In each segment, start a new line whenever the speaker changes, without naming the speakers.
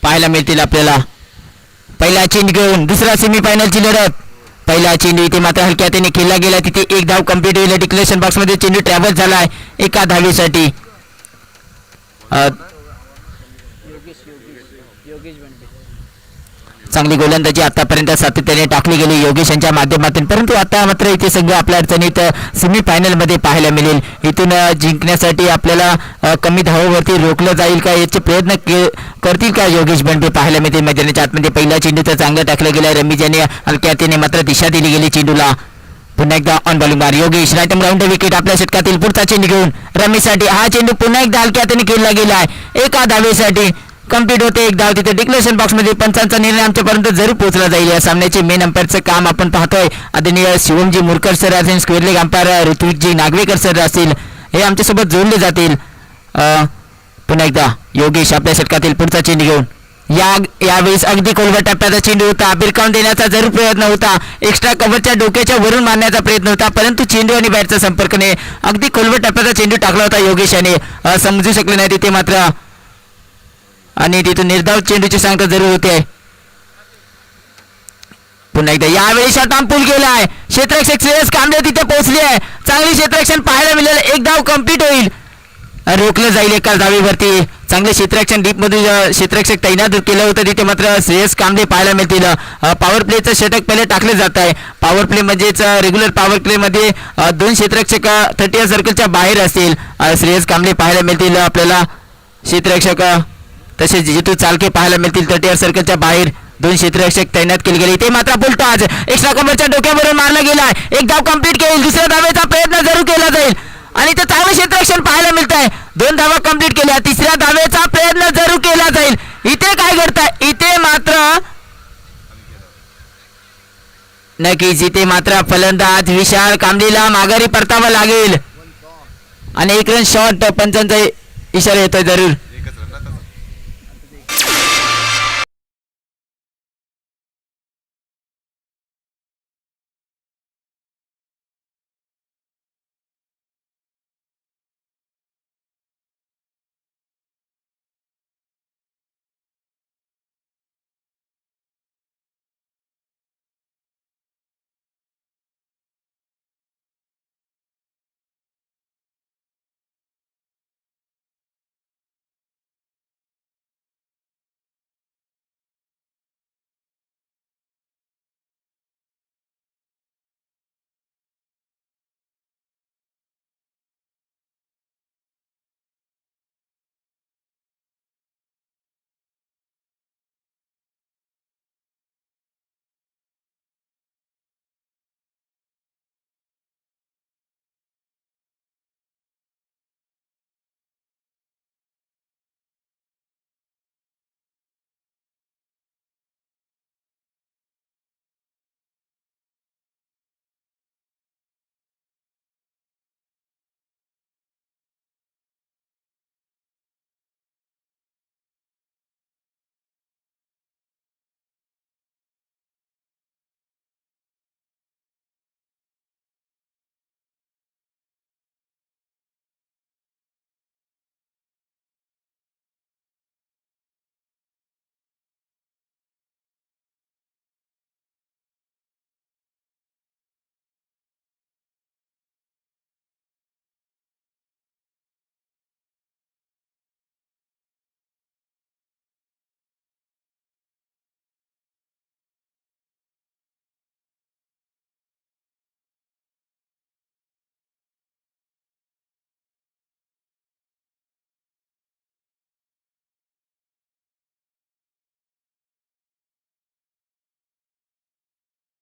पाहायला मिळतील आपल्याला. पहिला चेंडू घेऊन दुसरा सेमीफायनलची लढत. पहिला चेंडू इथे मात्र हलक्या हाताने खेळला गेला. तिथे एक धाव कंप्लीट होईल. डिक्लेरेशन बॉक्स मध्ये चेंडू ट्रॅव्हल झालाय एका धावेसाठी. चांगली गोलंदाजी आतापर्यंत सातत्याने टाकली गेली योगेश यांच्या माध्यमातून, परंतु आता मात्र इथे सगळं आपल्या अडचणीत सेमीफायनल मध्ये पाहायला मिळेल. इथून जिंकण्यासाठी आपल्याला कमी धावावरती रोखलं जाईल का याचे प्रयत्न करतील का योगेश बंडे पाहायला मिळतील मैदानाच्या आतमध्ये. पहिला चेंडू तर चांगला टाकला गेला. रमीज याने हलक्या हाताने मात्र दिशा दिली गेली चेंडूला. पुन्हा एकदा ऑन बॉलिंग बार योगेश राईट राऊंड विकेट आपल्या षटकातील पुढचा चेंडू घेऊन रमेशसाठी. हा चेंडू पुन्हा एकदा हलक्या हाताने खेळला गेला आहे एका धावेसाठी. कंप्लीट होते एक धाव. तिथे डिक्लेरेशन बॉक्स मध्ये पंचांचा निर्णय आमच्यापर्यंत जरूर पोहोचला जाईल. या सामन्याचे मेन अंपायरचं काम आपण पाहतोय आदरणीय शिवमजी मुरकर सर असेल, square leg umpire ऋत्विकजी Nagwekar sir असतील, हे आमच्यासोबत जोडले जातील. पुन्हा एकदा योगेश आपल्या षटकातील पुढचा चेंडू घेऊन यावेळेस अगदी खोलवर टप्प्याचा चेंडू होता. बिरकावून देण्याचा जरूर प्रयत्न होता. एक्स्ट्रा कव्हरच्या डोक्याच्या वरून मारण्याचा प्रयत्न होता, परंतु चेंडू आणि बॅटचा संपर्क नाही. अगदी खोलवर टप्प्याचा चेंडू टाकला होता योगेश याने. समजू शकले नाही तिथे मात्र, आणि तिथून निर्धाव चेंडूची सांगता जरूर होते. पुन्हा एकदा यावेळी शॉर्ट पूल गेलाय. क्षेत्ररक्षक श्रेयस कांबळे तिथे पोहोचले आहे. चांगली क्षेत्ररक्षण पाहायला मिळेल. एक धाव कंप्लीट होईल. रोखलं जाईल एका धावेवरती. चांगले क्षेत्ररक्षण डीप मध्ये क्षेत्ररक्षक तैनात केलं होतं. तिथे मात्र श्रेयस कांबळे पाहायला मिळतील. पॉवर प्लेचं षटक पहिले टाकले जात आहे. पॉवर प्ले म्हणजेच रेग्युलर पॉवर प्ले मध्ये दोन क्षेत्ररक्षक 30 सर्कलच्या बाहेर असतील. श्रेयस कांबळे पाहायला मिळतील आपल्याला. क्षेत्ररक्षक तसेच जितू चालके पाहायला मिळतील. 30 सर्कलच्या बाहेर दोन क्षेत्ररक्षक तैनात केले गेले. ते मात्र फुलटॉस एक्स्ट्रा कव्हरच्या डोक्यावरून मारला गेलाय. एक धाव कंप्लीट केली. दुसऱ्या धावेचा प्रयत्न जरूर केला जाईल आणि ते चांगले क्षेत्ररक्षण पाहायला मिळत आहे. 2 धावा कंप्लीट केल्या. तिसऱ्या धावेचा प्रयत्न जरूर केला जाईल. इथे काय घडतंय, इथे मात्र नक्कीच इथे मात्र फलंदाज विशाल कांबळेला माघारी परतावं लागेल आणि एक रन शॉट पंचांचा इशारा येतोय जरूर.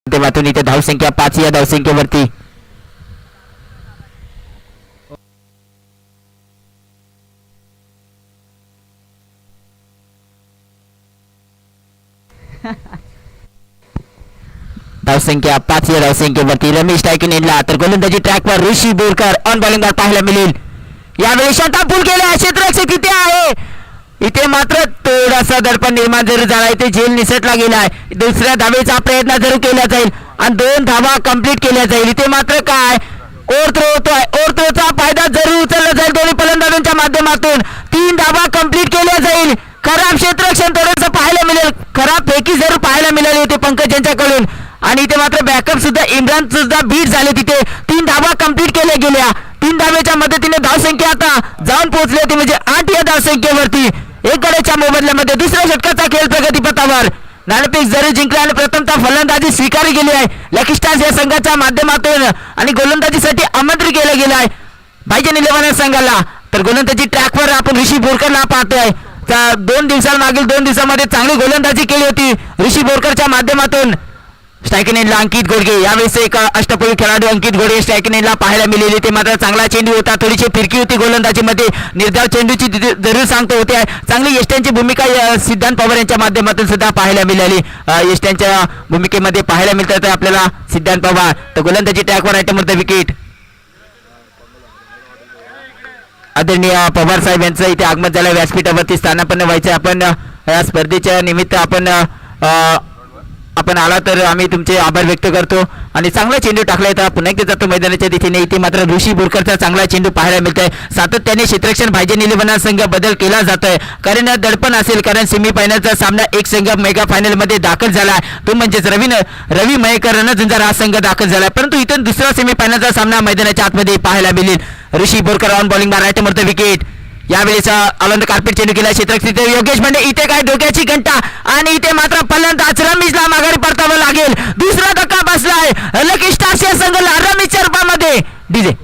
माध्यमातून इथे धावसंख्या 5 या धावसंख्येवरती धावसंख्या 5 या धावसंख्येवरती रमेश टायकिनेला. तर गोलंदाजी ट्रॅकवर ऋषी बोरकर ऑन बॉलिंगवर पाहायला मिळेल. यावेळी शॉट पूल केला. क्षेत्ररक्षक किती आहे, इथे मात्र थोडासा दडपण निर्माण जरूर झाला. इथे झेल निसटला गेलाय. दुसऱ्या धावेचा प्रयत्न जरूर केला जाईल आणि 2 धावा कंप्लीट केल्या जाईल. इथे मात्र काय ओव्हरथ्रो होतोय. ओव्हरथ्रोचा फायदा जरूर उचलला जाईल दोन्ही फलंदाजांच्या माध्यमातून. 3 धावा कंप्लीट केल्या जाईल. खराब क्षेत्ररक्षण थोडंसं गोलंदाजी जरूर पाहायला मिळाली होती पंकज यांच्याकडून. आणि इथे मात्र बॅकअप सुद्धा इम्रान सुद्धा बीट झाले. तिथे 3 धावा कंप्लीट केल्या गेल्या. 3 धावेच्या मदतीने धावसंख्या आता जाऊन पोहोचली होती म्हणजे 8 या धावसंख्येवरती. एक गड्याच्या मोबदल्यामध्ये दुसऱ्या षटकाचा खेळ प्रगतीपथावर. नाणेफेक जरी जिंकला आणि प्रथमतः फलंदाजी स्वीकारली गेली आहे लकी स्टार्स या संघाच्या माध्यमातून आणि गोलंदाजीसाठी आमंत्रित केलं गेलं आहे भाईजान 11 संघाला. तर गोलंदाजी ट्रॅकवर आपण ऋषी बोरकरला पाहतोय. 2 दिवसांमागील 2 दिवसांमध्ये चांगली गोलंदाजी केली होती ऋषी बोरकरच्या माध्यमातून. स्ट्रायकिंग एंडला अंकित घोडगे, यावेळेस एक अष्टपैलू खेळाडू अंकित घोडगे स्ट्रायकिंग एंडला पाहायला मिळाले. ते मात्र चांगला चेंडू होता, थोडीशी फिरकी होती गोलंदाजीमध्ये. निर्धाव चेंडूची जरूर सांगतो होते. चांगली यष्ट्यांची भूमिका सिद्धांत पवार यांच्या माध्यमातून सुद्धा पाहायला मिळाली. यष्ट्यांच्या भूमिकेमध्ये पाहायला मिळतात आपल्याला सिद्धांत पवार. तर गोलंदाजी ट्रॅकवर आयटमवर विकेट. आदरणीय पवार साहेब यांचं इथे आगमन झालं, व्यासपीठावरती स्थानापन्न व्हायचं. आपण या स्पर्धेच्या निमित्त आपण आला तर आम्ही तुमचे आभार व्यक्त करतो. आणि चांगला चेंडू टाकला तर पुन्हा एकदा जातो मैदानाच्या दिशेने. इथे मात्र ऋषी बोरकरचा चांगला चेंडू पाहायला मिळत आहे. सातत्याने क्षेत्ररक्षण भाईजान 11 संघ बदल केला जात आहे, कारण दडपण असेल, कारण सेमीफायनलचा सामना एक संघ मेगा फायनल मध्ये दाखल झाला तो म्हणजेच रवी मयेकर रणझुंजार हा संघ दाखल झाला. परंतु इथून दुसरा सेमीफायनलचा सामना मैदानाच्या आतमध्ये पाहायला मिळेल. ऋषी बोरकर ऑन बॉलिंग राईट मधलं विकेट. यावेळेस ऑलंद कार्पेट चेंडू केला क्षेत्ररक्षण योगेश भांडे. इथे काय डोक्याची घंटा आणि इथे मात्र फलंदाज रमेशला माघारी परतावं लागेल. दुसरा धक्का बसलाय लकी स्टार्स या संघाला रमेशच्या रूपामध्ये. डीजे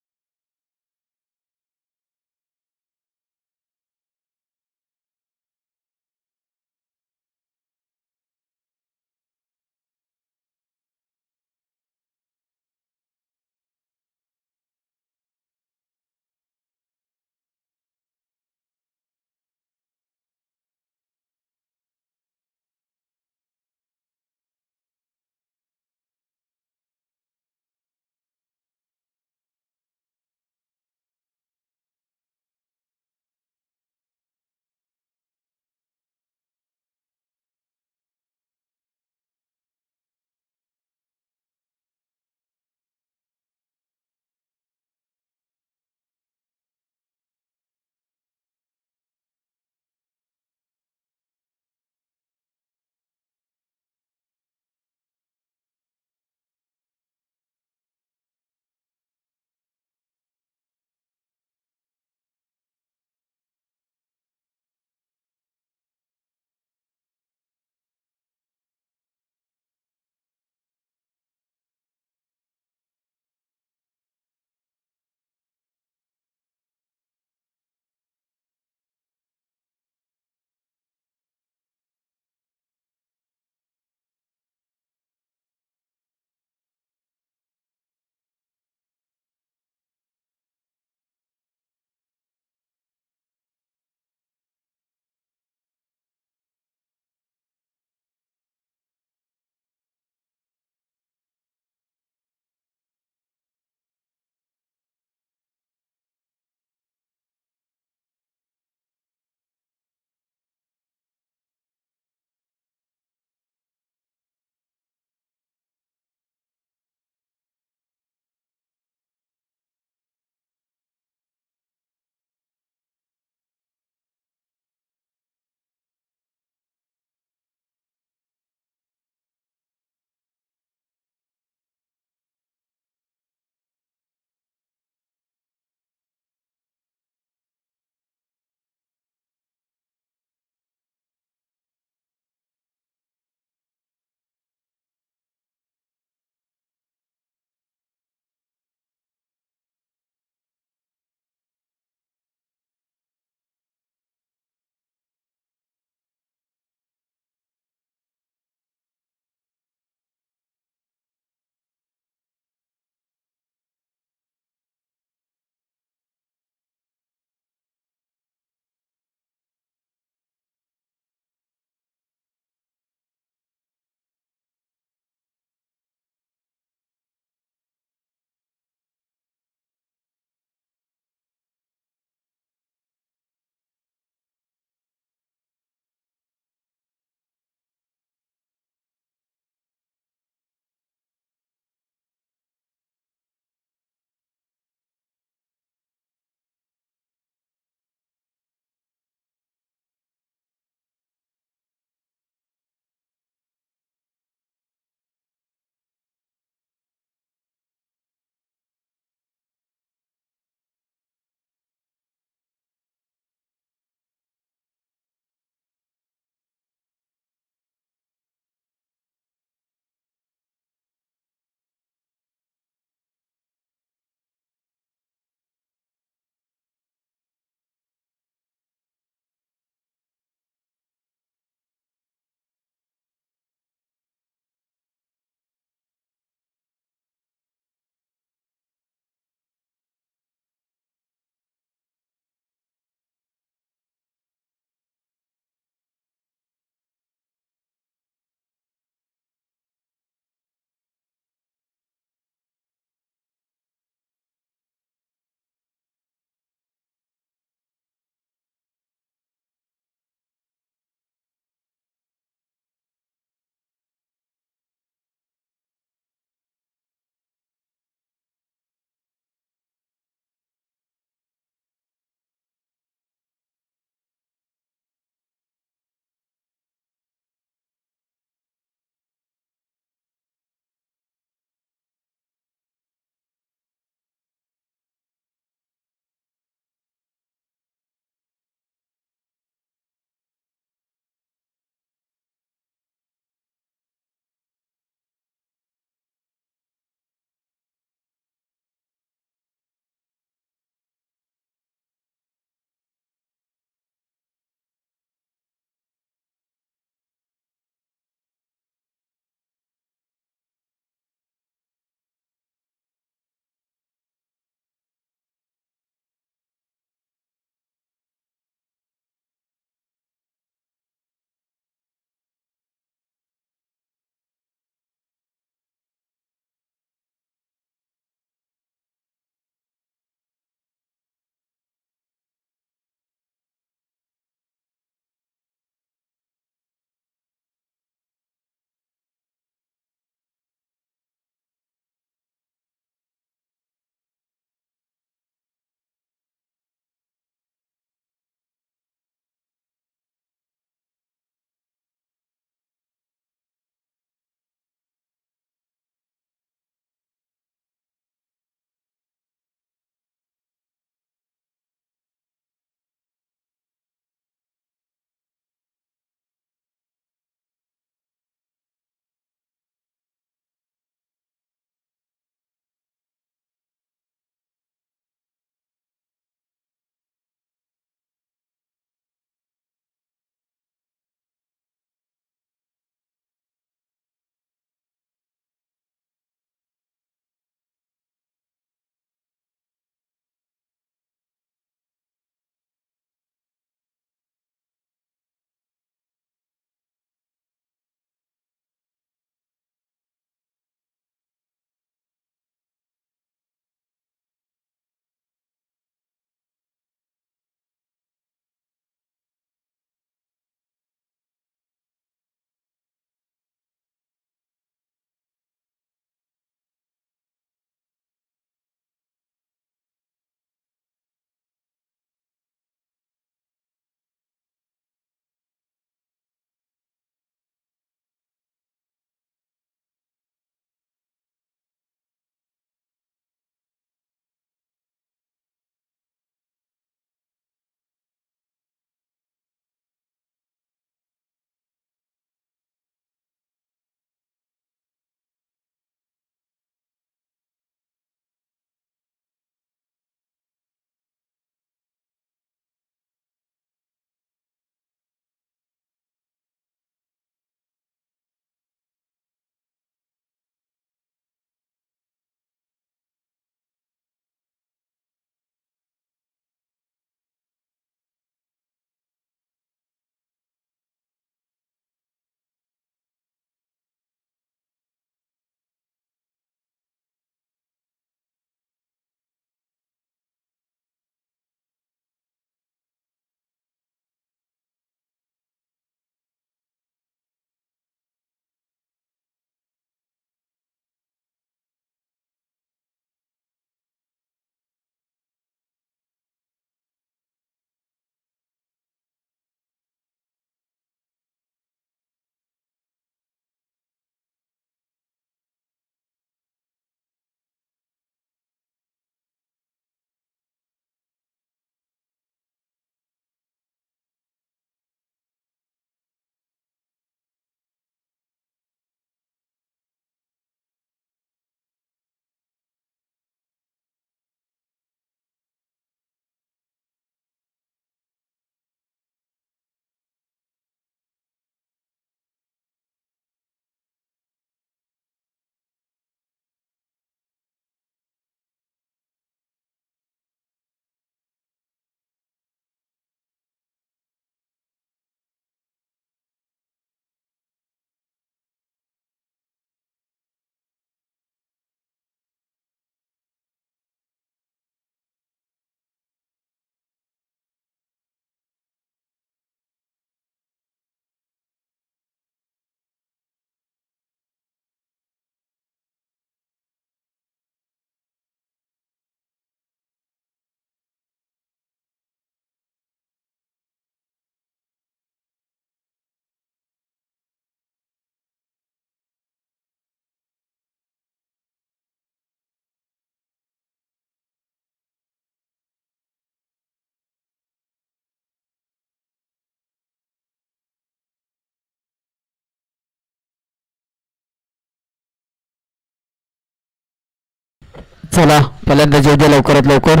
चला फलंदाजी होऊ द्या लवकरात लवकर.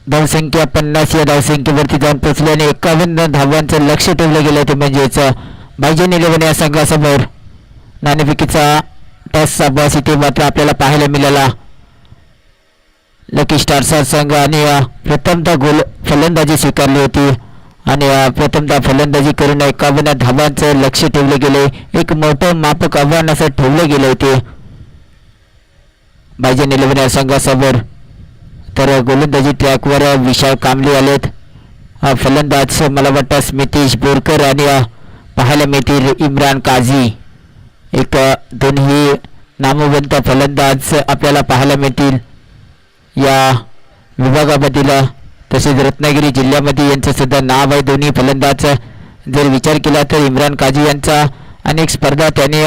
धावसंख्या 50 या धावसंख्येवरती जाऊन पोहोचले आणि 51 धावांचं लक्ष ठेवलं गेलं ते म्हणजेच बायजन 11 या संघासमोर नाणेफेकीचा टॉसचा बॉस इथे मात्र आपल्याला पाहायला मिळाला. लकी स्टार्सचा संघ आणि प्रथमतः गोल फलंदाजी स्वीकारली होती आणि प्रथमतः फलंदाजी करून 51 धावांचं लक्ष ठेवले गेले. एक मोठं मापक आव्हान असं ठेवलं गेलं होते बायजन 11 या संघासमोर. तर गोलंदाजी ट्रॅकवर विशाल कांबळे आलेत. फलंदाज मला वाटतं स्मितेश बोरकर आणि पाहायला मिळतील इम्रान काझी. एक दोन्ही नामवंत फलंदाज आपल्याला पाहायला मिळतील या विभागामधील. तसेच रत्नागिरी जिल्ह्यामध्ये यांचं सुद्धा नाव आहे. दोन्ही फलंदाज जर विचार केला तर इम्रान काझी यांचा अनेक स्पर्धा त्याने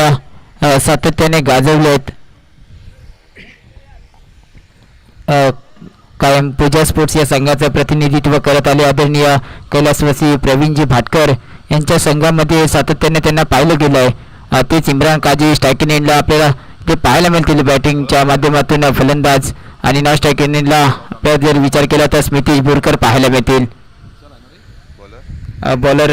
सातत्याने गाजवलेत. कायम पूजा स्पोर्ट्स या संघाचं प्रतिनिधित्व करत आले आदरणीय कैलासवासी प्रवीणजी भाटकर यांच्या संघामध्ये सातत्याने त्यांना पाहिलं गेलं आहे. तेच इम्रान काझी स्ट्रायकिंग एंडला आपल्याला ते पाहायला मिळतील बॅटिंगच्या माध्यमातून फलंदाज आणि नॉन स्ट्रायकिंग एंडला आपल्याला जर विचार केला तर स्मितेश बोरकर पाहायला मिळतील. बॉलर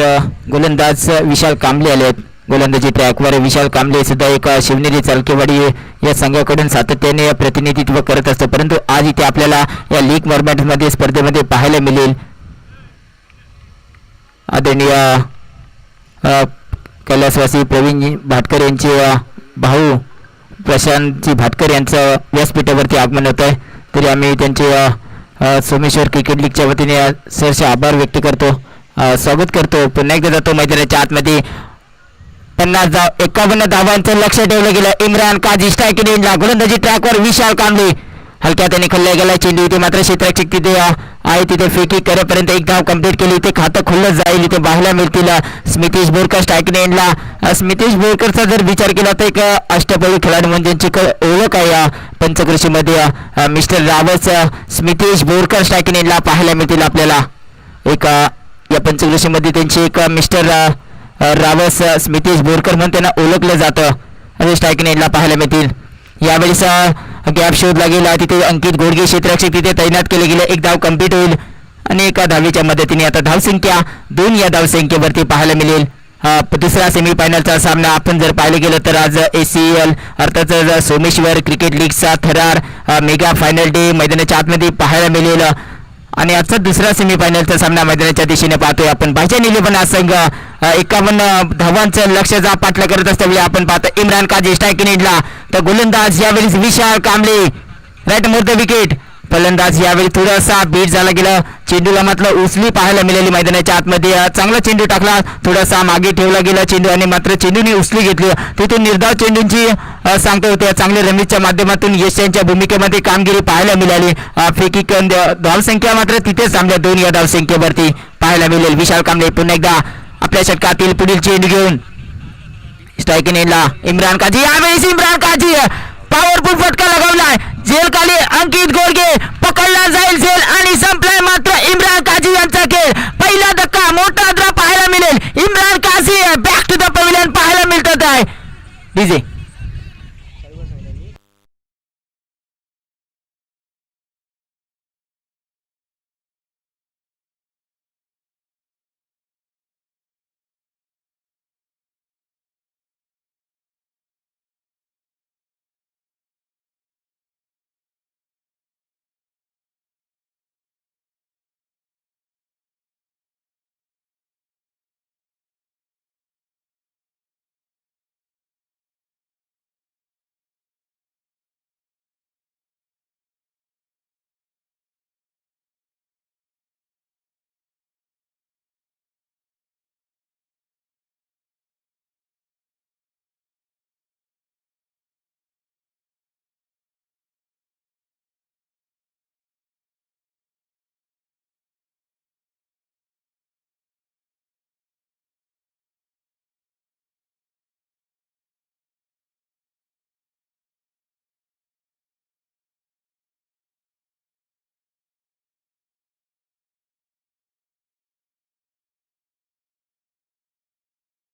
गोलंदाज विशाल कांबळे आले आहेत. गोलंदाजी ट्रॅकवर विशाल कांबळे सुद्धा एक शिवनेरी चालकेवाडी या संघाकडून सातत्याने प्रतिनिधित्व करत असतो. परंतु आज इथे आपल्याला या लीग फॉर्मॅटमध्ये स्पर्धेमध्ये पाहायला मिळेल आदरणीय कैलासवासी प्रवीण भाटकर यांचे भाऊ प्रशांतजी भाटकर यांचं व्यासपीठावरती आगमन होत आहे. तरी आम्ही त्यांचे सोमेश्वर क्रिकेट लीगच्या वतीने सरसे आभार व्यक्त करतो, स्वागत करतो. पुन्हा एकदा जातो मैदानाच्या आतमध्ये. 51 धावांचं लक्ष ठेवलं गेलं. इम्रान काझी स्ट्रायकिंग एंडला. गोलंदाजी ट्रॅकवर विशाल कांबळे हलक्या त्याने खल्ल्या गेला चेंडू. इथे मात्र क्षेत्ररक्षक तिथे आहे तिथे फेकी करेपर्यंत एक धाव कंप्लीट केली. इथे खातं खुल्लं जाईल. इथे पाहायला मिळतील स्मितेश बोरकर स्ट्रायकिंग एंडला. स्मितेश बोरकरचा जर विचार केला तर एक अष्टपैलू खेळाडू म्हणजे ज्यांची ओळख आहे या पंचकृषीमध्ये मिस्टर रावस स्मितेश बोरकर स्ट्रायकिंग एंडला पाहायला मिळतील आपल्याला. एक या पंचकृषीमध्ये त्यांची एक मिस्टर रावस स्मितेश बोरकर म्हणून त्यांना ओळखलं जातं असे स्ट्रायकिंग एंडला पाहायला मिळतील. यावेळेस गॅप शोधला गेला. तिथे अंकित घोडगे क्षेत्ररक्षक तिथे तैनात केले गेले. एक धाव कंप्लीट होईल आणि एका धावेच्या मदतीने आता धावसंख्या 2 या धावसंख्येवरती पाहायला मिळेल. दुसरा सेमीफायनलचा सामना आपण जर पाहिलं गेलं तर आज ACL अर्थातच सोमेश्वर क्रिकेट लीगचा थरार मेगा फायनल डे मैदानाच्या आतमध्ये पाहायला मिळेल आणि आजचा दुसरा सेमीफायनलचा सामना मैदानाच्या दिशेने पाहतोय आपण. बायजन 11 हा संघ 51 धावांचं लक्ष पाठला करत असल्यावेळी आपण पाहतो इम्रान काझी स्ट्रायकिंग एंडला. तर गोलंदाज यावेळी Vishal Kamble right more the wicket. फलंदाज यावेळी थोडासा बीट झाला गेला. चेंडूला मात्र उचली पाहायला मिळाली मैदानाच्या आतमध्ये. चांगला चेंडू टाकला, थोडासा मागे ठेवला गेला चेंडू आणि मात्र चेंडूने उचली घेतली. तिथून निर्धाव चेंडूंची सांगता होते. चांगल्या रमीजच्या माध्यमातून यश यांच्या भूमिकेमध्ये कामगिरी पाहायला मिळाली. फेकी धावसंख्या मात्र तिथेच थांबल्या 2 या धावसंख्येवरती पाहायला मिळेल. विशाल कांबळे पुन्हा एकदा आपल्या षटकातील पुढील चेंडू घेऊन स्ट्रायकिंग एंडला. इम्रान काझी यावेळेस इम्रान काझी पॉवरफुल फटका लगावलाय. झेल खाली अंकित घोडगे पकडला जाईल झेल आणि संपलाय मात्र इम्रान काझी यांचा खेळ. पहिला धक्का मोठा ड्रॉप पाहायला मिळेल. Imran Kazi back to the pavilion पाहायला मिळतात आहे. डीजे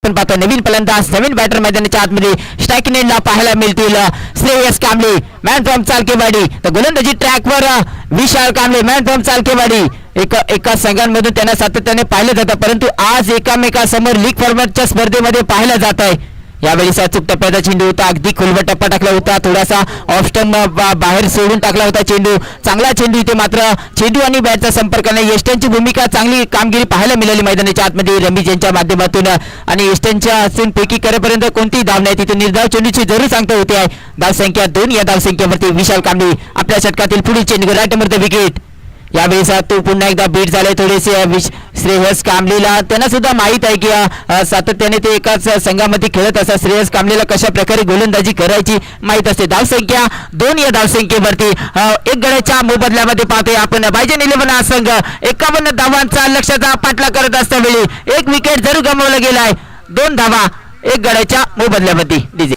आपण पाहतो नवीन फलंदाज नवीन बॅटर मैदानाच्या आतमध्ये स्ट्राईक नेटला पाहायला मिळतील श्रेयस कांबळे मॅन फ्रॉम चालकेवाडी. तर गोलंदाजी ट्रॅकवर विशाल कांबळे मॅन फ्रॉम चालकेवाडी. एका संघांमधून त्यांना सातत्याने पाहिलं जातं, परंतु आज एकामेकासमोर लीग फॉर्मॅटच्या स्पर्धेमध्ये पाहिलं जात आहे. यावेळी अचूक टप्प्याचा चेंडू होता, अगदी खोलवर टप्पा टाकला होता, थोडासा ऑफ स्टंप बाहेर सोडून टाकला होता चेंडू. चांगला चेंडू इथे मात्र चेंडू आणि बॅटचा संपर्क नाही. एस्टनची भूमिका चांगली कामगिरी पाहायला मिळाली मैदानाच्या आतमध्ये रमेश यांच्या माध्यमातून. आणि एस्टनच्या असून पैकी करेपर्यंत कोणतीही धाव नाही, तिथे निर्धाव चेंडूची जरूर सांगता होते आहे. धावसंख्या 2. या धावसंख्येवरती विशाल कांबळे आपल्या षटकातील पुढील चेंडू राईट नंबर विकेट. यावेळेस तो पुन्हा एकदा बीट झाले थोडेसे श्रेयस कांबळेला. त्यांना सुद्धा माहित आहे की सातत्याने ते एकाच संघामध्ये खेळत असतात. श्रेयस कांबळेला कशा प्रकारे गोलंदाजी करायची माहित असते. धावसंख्या 2. या धावसंख्येवरती एक गड्याच्या मोबदल्यामध्ये पाहतोय आपण बायजन 11 हा संघ 51 धावांचा लक्ष्याचा पाठलाग करत असता वेळी एक विकेट जरूर गमावला गेलाय. 2 धावा एक गड्याच्या मोबदल्यामध्ये. DJ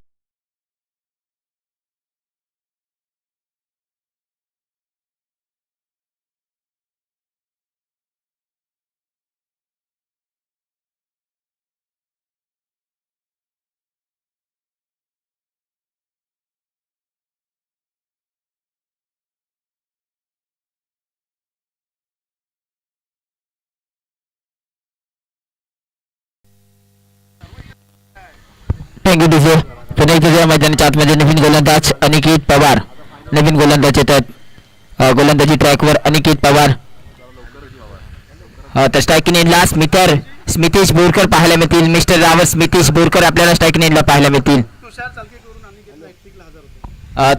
thank you DJ. पुन्हा एकदा मैदानाच्या आतमध्ये नवीन गोलंदाज अनिकेत पवार. नवीन गोलंदाज येतात गोलंदाजी ट्रॅकवर अनिकेत पवार. तर स्ट्राईक नेटला स्मितेश बोरकर पाहायला मिळतील. मिस्टर रावत स्मितेश बोरकर आपल्याला स्ट्राईक नेटला पाहायला मिळतील.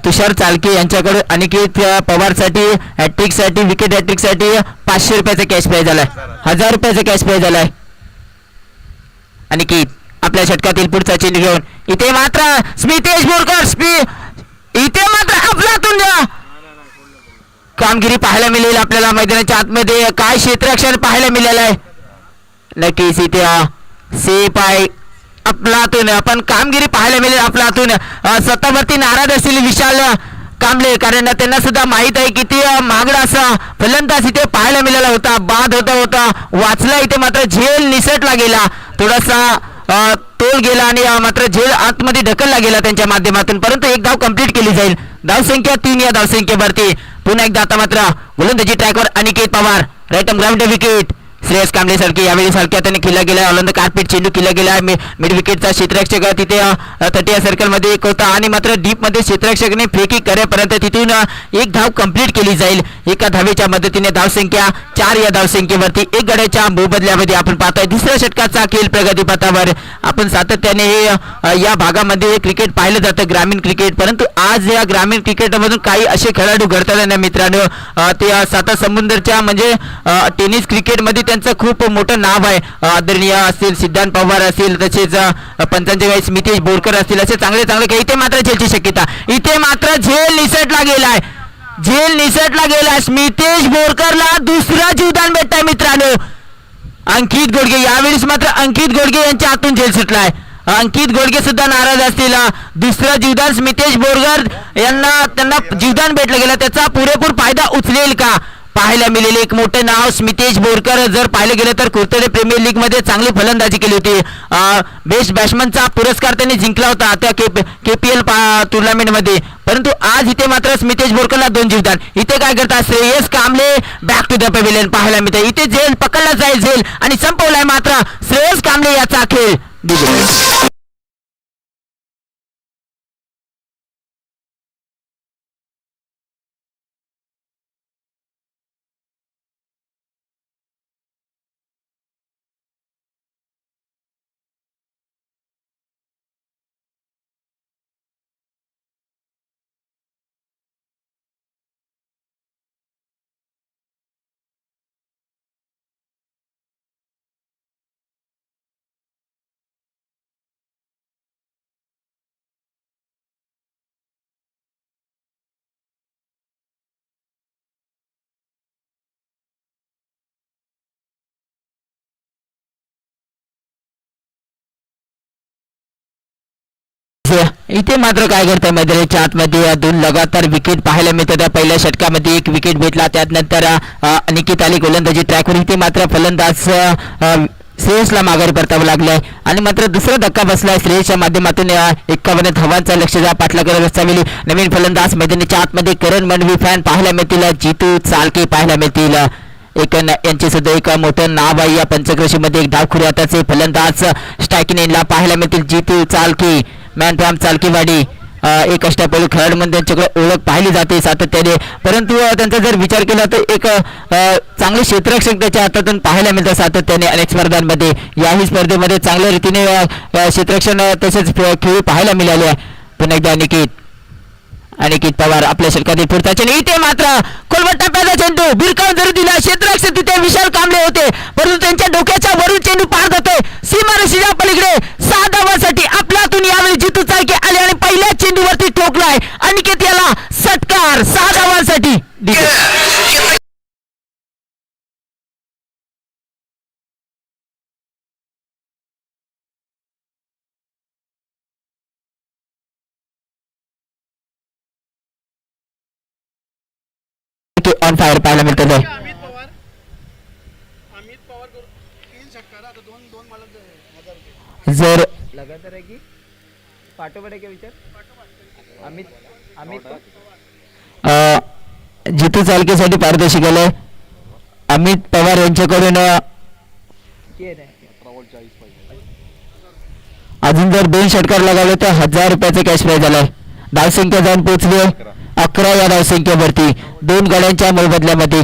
तुषार चालके यांच्याकडे अनिकेत पवारसाठी हॅट्रिकसाठी विकेट हॅट्रिकसाठी 500 रुपयाचा कॅश प्राइज झालाय. 1000 रुपयाचा कॅश प्राइज झालाय. अनिकेत आपल्या षटकातील पुढचा चेंडू घेऊन इथे मात्र स्मितेश बोरकर इथे मात्र अफलातून कामगिरी पाहायला मिळेल आपल्याला मैदानाच्या आतमध्ये. काय क्षेत्ररक्षण पाहायला मिळालं आहे. नक्कीच इथे सेफ आहे अफलातून. आपण कामगिरी पाहायला मिळेल अफलातून. स्वतःवरती नाराज असतील विशाल कांबळे, कारण त्यांना सुद्धा माहित आहे किती महागडा असा फलंदाज इथे पाहायला मिळाला होता. बाद होता वाचला. इथे मात्र झेल निसटला गेला, थोडासा तोल गेला आणि मात्र झेल आतमध्ये ढकलला गेला त्यांच्या माध्यमातून, परंतु एक धाव कंप्लीट केली जाईल. धावसंख्या 3. या धावसंख्येवरती पुन्हा एकदा आता मात्र गोलंदाजी ट्रॅकवर Aniket Pawar right ground wicket. Shreyas Kamble सारखे यावेळी सारख्या त्याने केला गेला. ऑलंद कार्पेट चेंडू केला गेला. मिड विकेटचा क्षेत्ररक्षक तिथे तटीय सर्कलमध्ये एक होता आणि मात्र डीप मध्ये क्षेत्ररक्षकने फेकी करेपर्यंत तिथून एक धाव कंप्लीट केली जाईल. एका धावेच्या मदतीने धावसंख्या 4. या धावसंख्येवरती एक गड्याच्या मोबदल्यामध्ये आपण पाहतोय दुसऱ्या षटकाचा खेळ प्रगतीपथावर. आपण सातत्याने हे या भागामध्ये क्रिकेट पाहिलं जातं ग्रामीण क्रिकेट, परंतु आज या ग्रामीण क्रिकेटमधून काही असे खेळाडू घडतात ना मित्रांनो, ते साता समुद्रच्या म्हणजे टेनिस क्रिकेटमध्ये त्यांचं खूप मोठं नाव आहे. आदरणीय असतील सिद्धांत पवार असतील, तसेच पंचांचे काही स्मितेश बोरकर असतील, असे चांगले खेळ. इथे मात्र झेलची शक्यता, इथे मात्र झेल निसटला गेलाय. स्मितेश बोरकरला दुसरा जीवदान भेटताय मित्रांनो. अंकित घोडगे यावेळेस मात्र अंकित घोडगे यांच्या हातून झेल सुटलाय. अंकित घोडगे सुद्धा नाराज असतील. दुसरा जीवदान स्मितेश बोरकर त्यांना जीवदान भेटलं गेलं, त्याचा पुरेपूर फायदा उचलेल का पाहायला मिळेल. एक मोठं नाव स्मितेश बोरकर. जर पाहिलं गेलं तर कुर्तडे प्रीमियर लीग मध्ये चांगली फलंदाजी केली होती. बेस्ट बॅट्समनचा पुरस्कार त्यांनी जिंकला होता त्या KPL टुर्नामेंट मध्ये, परंतु आज इथे मात्र स्मितेश बोरकरला 2 जीवदान. इथे काय करतात Shreyas Kamble back to the pavilion पाहायला मिळते. इथे झेल पकडला जाईल झेल आणि संपवलाय मात्र श्रेयस कांबळे याचा खेळ. इथे मात्र काय करतोय मैदानाच्या आतमध्ये 2 लगातार विकेट पाहायला मिळतात. पहिल्या षटकामध्ये 1 विकेट भेटला, त्यानंतर अनिकेत आली गोलंदाजी ट्रॅकवर. इथे मात्र फलंदाज श्रेयसला माघारी परतावं लागलंय आणि मात्र दुसरा धक्का बसलाय श्रेयसच्या माध्यमातून 51 धावांचा लक्ष्य पाठला करत असतावेळी नवीन फलंदाज मैदानाच्या आतमध्ये करण मनवी फॅन पाहायला मिळतील, जितू चालके पाहायला मिळतील. एक यांचे सुद्धा एक मोठं नाव आहे या पंचक्रोशीमध्ये. एक डावखुरी हाताचे फलंदाज स्ट्रायकिंग एंडला पाहायला मिळतील जितू चालके, मॅन फ्रॉम चालकेवाडी. एक अष्टपैलू खेळाडू म्हणून त्यांच्याकडे ओळख पाहिली जाते सातत्याने, परंतु त्यांचा जर विचार केला तर एक चांगले क्षेत्ररक्षक त्याच्या हातातून पाहायला मिळतं सातत्याने अनेक स्पर्धांमध्ये. याही स्पर्धेमध्ये चांगल्या रीतीने क्षेत्ररक्षण तसेच खेळी पाहायला मिळाले आहे. पुन्हा एकदा अनिकेत पवार आपल्या षटकातील पुढचा चेंडू, इथे मात्र खोलवर टप्प्याचा चेंडू भिरकावून जरी दिला. क्षेत्ररक्षक तिथे विशाल कांबळे होते, परंतु त्यांच्या डोक्याच्या वरून चेंडू पार जातोय सीमारेषेच्या पलीकडे. 6 धावांसाठी आपल्या हातून यावेळी जितू चालके आले आणि पहिल्या चेंडूवरती ठोकलाय अनिकेत याला षटकार 6 धावांसाठी. ऑन फायर पाहायला मिळतं.
अमित पवार 3 षटकार आता 2 मला 1000
जर
लगातार आहे की पाठोपाठ आहे का विचार अमित
जितू चालकेसाठी पारदर्शी केलंय अमित पवार यांच्याकडून. अजून जर 2 षटकार लगावले तर 1000 रुपयाचं कॅश प्राईज झालाय. धावसंख्या जाऊन पोहोचली 11 या धावसंख्येवरती 2 गड्यांच्या मोबदल्यामध्ये.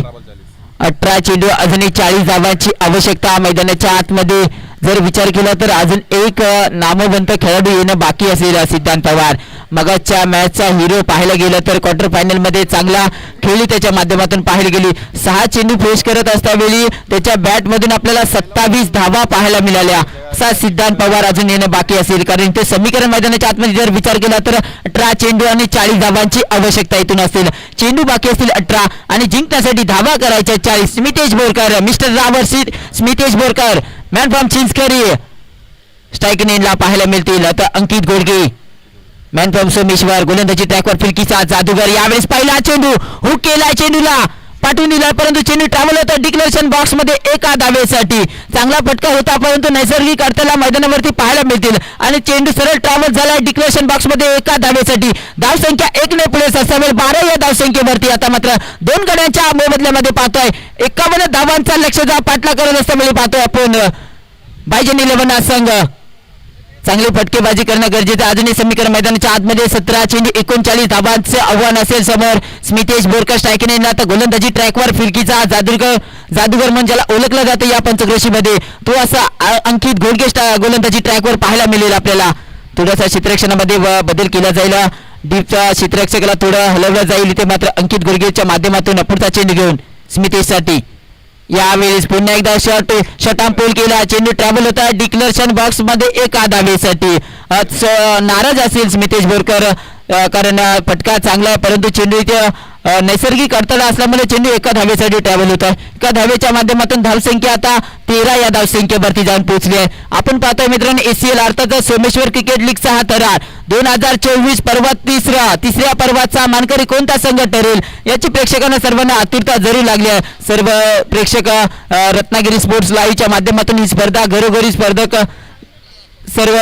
18 चेंडू अजूनही 40 धावांची आवश्यकता मैदानाच्या आतमध्ये. जर विचार केला तर अजून एक नामवंत खेळाडू येणं बाकी असेल सिद्धांत पवार. मगाच्या मॅचचा हिरो पाहायला गेलं तर क्वार्टर फायनल मध्ये चांगला खेळी त्याच्या माध्यमातून पाहायला गेली. 6 चेंडू फेस करत असतावेळी त्याच्या बॅट मधून आपल्याला 27 धावा पाहायला मिळाल्या. असा सिद्धांत पवार अजून येणं बाकी असेल, कारण ते समीकरण मैदानाच्या आतमध्ये जर विचार केला तर 18 चेंडू आणि 40 धावांची आवश्यकता इथून असेल. चेंडू बाकी असतील 18 आणि जिंकण्यासाठी धावा करायच्या 40. Smitesh Borkar, mister Rawar Smitesh Borkar, man from Chinchkari striking एंडला पाहायला मिळतील. आता अंकित गोडगे, मॅन फ्रॉम सोमेश्वर, गोलंदाजी ट्रॅकवर फिरकीचा जादूगर. यावेळेस पहिला चेंडू हुक केला, चेंडूला पाठवून दिला, परंतु चेंडू ट्रॅव्हल होता डिक्लेरेशन बॉक्स मध्ये एका धावेसाठी. चांगला फटका होता, परंतु नैसर्गिक अडथळा मैदानावरती पाहायला मिळतील आणि चेंडू सरळ ट्रॅव्हल झाला डिक्लेरेशन बॉक्स मध्ये एका धावेसाठी. धावसंख्या 1 ने पुढे सरसावेल 12 या धावसंख्येवरती. आता मात्र 2 गड्यांच्या मोबदल्यामध्ये पाहतोय 51 धावांचा लक्ष्य पाठला करत असताना पाहतोय आपण बायजन 11 संघ. चांगली फटकेबाजी करणं गरजेचं. अजूनही समीकरण मैदानाच्या आतमध्ये 17 चेंडू 39 धावांचं आव्हान असेल समोर. स्मितेश बोरकर स्ट्रायकिंग एंडला आता गोलंदाजी ट्रॅकवर फिरकीचा जादूगर म्हणून ज्याला ओळखलं जातं या पंचक्रोशीमध्ये, तो असा अंकित घोडगे गोलंदाजी ट्रॅकवर पाहायला मिळेल आपल्याला. थोडासा क्षेत्ररक्षणामध्ये बदल केला जाईल. डीपच्या क्षेत्ररक्षकाला थोडं हलवलं जाईल. इथे मात्र अंकित घोडगेच्या माध्यमातून पुढचा चेंडू घेऊन स्मितेशसाठी. यावेळेस पुन्हा एकदा शॉर्ट पोल केला, चेंडू ट्रॅव्हल होता डिक्लेरेशन बॉक्स मध्ये एका धावेसाठी. नाराज असेल स्मितेश बोरकर, कारण फटका चांगला आहे, परंतु चेंडू इथे नैसर्गिक अडथळा असल्यामुळे चेंडू एका धावेसाठी ट्रॅव्हल होता. एका धावेच्या माध्यमातून धावसंख्या आता 13 या धावसंख्येवरती जाऊन पोहोचली आहे. आपण पाहतोय मित्रांनो ACL अर्थात सोमेश्वर क्रिकेट लीगचा हा थरार 2024 पर्वात तिसऱ्या पर्वाचा मानकरी कोणता संघ ठरेल याची प्रेक्षकांना सर्वांना आतुरता जरूर लागली आहे. सर्व प्रेक्षक रत्नागिरी स्पोर्ट्स लाईव्हच्या माध्यमातून ही स्पर्धा घरोघरी स्पर्धक सर्व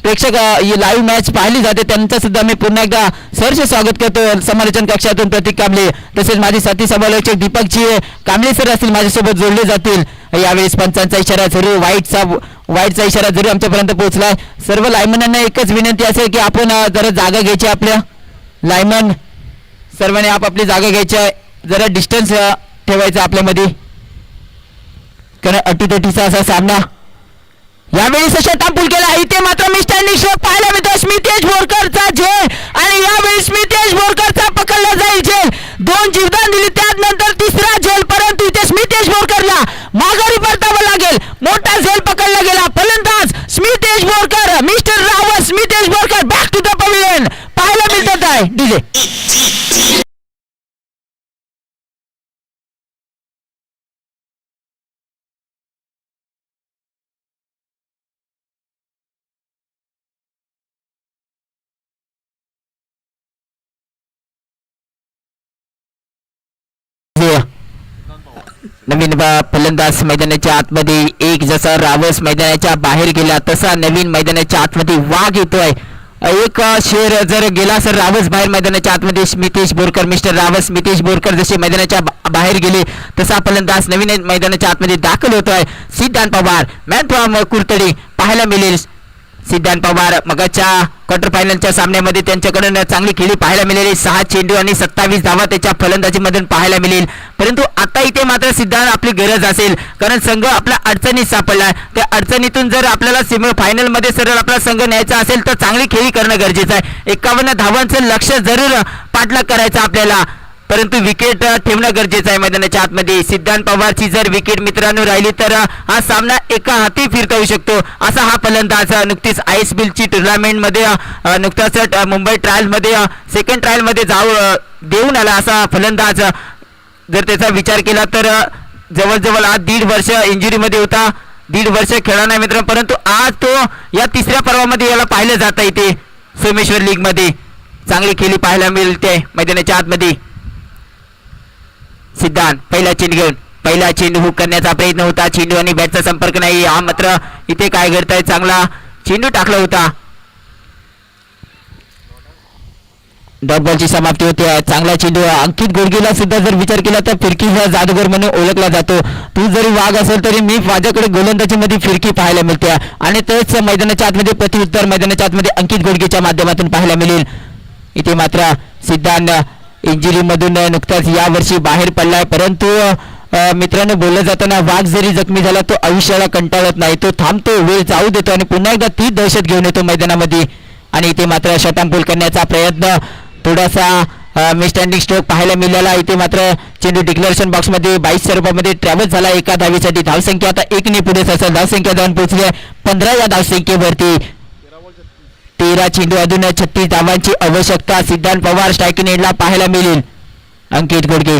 प्रेक्षक ही लाईव्ह मॅच पाहिली जाते, त्यांचं सुद्धा मी पुन्हा एकदा सहर्ष स्वागत करतो. समालोचन कक्षातून प्रतीक कांबळे तसेच माझे साथी समालोचक दीपकजी कांबळे सर असतील माझ्यासोबत जोडले जातील. यावेळेस पंचांचा इशारा जरूर वाईटचा इशारा जरूर आमच्यापर्यंत पोहोचलाय. सर्व लायमनांना एकच विनंती असेल की आपण जरा जागा घ्यायची. आपल्या लायमन सर्वांनी आपापली जागा घ्यायची आहे, जरा डिस्टन्स ठेवायचं आपल्यामध्ये, कारण अटीतटीचा असा सामना. यावेळी षटकांपूल केला, इथे मात्र मिस्टर शॉट पाहायला मिळतो स्मितेश बोरकरचा झेल आणि यावेळी स्मितेश बोरकरचा पकडला जाईल झेल. 2 जीवदान दिली, त्यानंतर तिसरा झेल, परंतु इथे स्मितेश बोरकरला माघारी परतावं लागेल. मोठा झेल पकडला गेला. फलंदाज Smitesh Borkar, mister Rawat Smitesh Borkar back to the pavilion पाहायला मिळतात आहे. डीजे नवीन फलंदाज मैदानाच्या आतमध्ये एक जसा रावस मैदानाच्या बाहेर गेला तसा नवीन मैदानाच्या आतमध्ये वाघ येतोय. एक शेर जर गेला सर रावस बाहेर मैदानाच्या आतमध्ये स्मितेश बोरकर मिस्टर रावस स्मितेश बोरकर जसे मैदानाच्या बाहेर गेले तसा फलंदाज नवीन मैदानाच्या आतमध्ये दाखल होतोय. सिद्धांत पवार मॅन फ्रॉम कुर्तडी पाहायला मिळेल. सिद्धांत पवार मगाच्या क्वार्टर फायनलच्या सामन्यामध्ये त्यांच्याकडून चांगली खेळी पाहायला मिळाली. 6 चेंडू आणि 27 धावा त्याच्या फलंदाजीमधून पाहायला मिळेल. परंतु आता इथे मात्र सिद्धांत आपली गरज असेल कारण संघ आपल्या अडचणीत सापडला. त्या अडचणीतून जर आपल्याला सेमी फायनलमध्ये सरळ आपला संघ न्यायचा असेल तर चांगली खेळी करणं गरजेचं आहे. 51 धावांचं लक्ष जरूर पाठलाग करायचं आपल्याला, परंतु विकेट ठेवणं गरजेचं आहे मैदानाच्या आतमध्ये. सिद्धांत पवारची जर विकेट मित्रांनो राहिली तर हा सामना एका हाती फिरता येऊ शकतो. असा हा फलंदाज नुकतीच ISBLची टुर्नामेंटमध्ये नुकताच मुंबई ट्रायलमध्ये सेकंड ट्रायलमध्ये देऊन आला असा फलंदाज. जर त्याचा विचार केला तर जवळजवळ आज 1.5 वर्ष इंजुरीमध्ये होता, 1.5 वर्ष खेळला नाही मित्रांनो, परंतु आज तो या तिसऱ्या पर्वामध्ये याला पाहिलं जातं. इथे सोमेश्वर लीगमध्ये चांगली खेळी पाहायला मिळते मैदानाच्या आतमध्ये. सिद्धांत पहिला चेंडू हुक करण्याचा प्रयत्न होता. चेंडू आणि बॅटचा संपर्क नाही. हा मात्र इथे काय करताय, चांगला चेंडू टाकला होता. डॉट बॉलची समाप्ती होते. चांगला चेंडू अंकित गोडगेला सुद्धा जर विचार केला तर फिरकीचा जादूगर म्हणून ओळखला जातो. तू जरी वाघ असेल तरी मी माझ्याकडे गोलंदाजीमध्ये फिरकी पाहायला मिळते आणि तेच मैदानाच्या आतमध्ये प्रत्युत्तर मैदानाच्या आतमध्ये अंकित गोडगेच्या माध्यमातून पाहायला मिळेल. इथे मात्र सिद्धांत इंजुरीमधून नुकताच यावर्षी बाहेर पडलाय, परंतु मित्रांनो बोललं जाताना वाघ जरी जखमी झाला तो आयुष्याला कंटाळत नाही, तो थांबतो, वेळ जाऊ देतो आणि पुन्हा एकदा ती दहशत घेऊन येतो मैदानामध्ये. आणि इथे मात्र शटअँपूल करण्याचा प्रयत्न, थोडासा मिसस्टँडिंग स्ट्रोक पाहायला मिळाला. इथे मात्र चेंडू डिक्लेरेशन बॉक्समध्ये 22 स्वरूपामध्ये ट्रॅव्हल झाला एका धावेसाठी. धावसंख्या आता 1 ने पुढे असेल. धावसंख्या जाऊन पोहोचली 15 या धावसंख्येवरती. 13 चेंडू अजून 36 धावांची आवश्यकता. सिद्धांत पवार स्ट्रायकिंग एंडला पाहायला मिळेल. अंकित गोडगे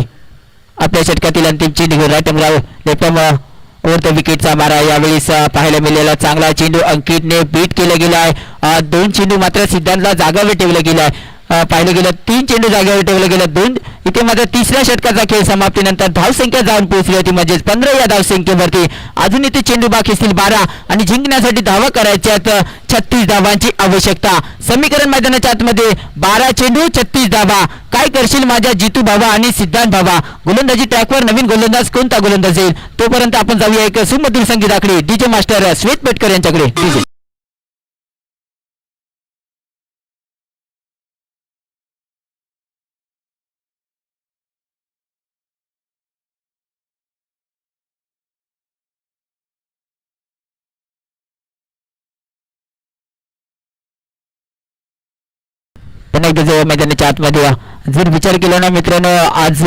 आपल्या षटकातील अंतिम चेंडू रायटमराव लेफ्टम ओव्हर द विकेटचा मारा यावेळेस पाहायला मिळाला. चांगला चेंडू अंकितने बीट केला गेला आहे. 2 चेंडू मात्र सिद्धांतला जागावर ठेवलं गेला आहे. पाहिलं गेलं 3 चेंडू जागेवर ठेवलं गेलं 2. इथे मात्र तिसऱ्या षटकाचा खेळ समाप्तीनंतर धावसंख्या जाऊन पोहोचली होती म्हणजेच 15 या धावसंख्येवरती. अजून इथे चेंडू बाकी असतील 12 आणि जिंकण्यासाठी धावा करायच्यात 36 धावांची आवश्यकता. समीकरण मैदानाच्या आतमध्ये 12 चेंडू 36 धावा. काय करशील माझ्या जितू भावा आणि सिद्धांत भावा. गोलंदाजी ट्रॅकवर नवीन गोलंदाज कोणता गोलंदाज येईल तोपर्यंत आपण जाऊया एक सुमधुर संगीताकडे. डीजे मास्टर श्वेत पेटकर यांच्याकडे. डीजे पुन्हा एकदा जेव्हा मैदानाच्या आतमध्ये जर विचार केला ना मित्रांनो, आज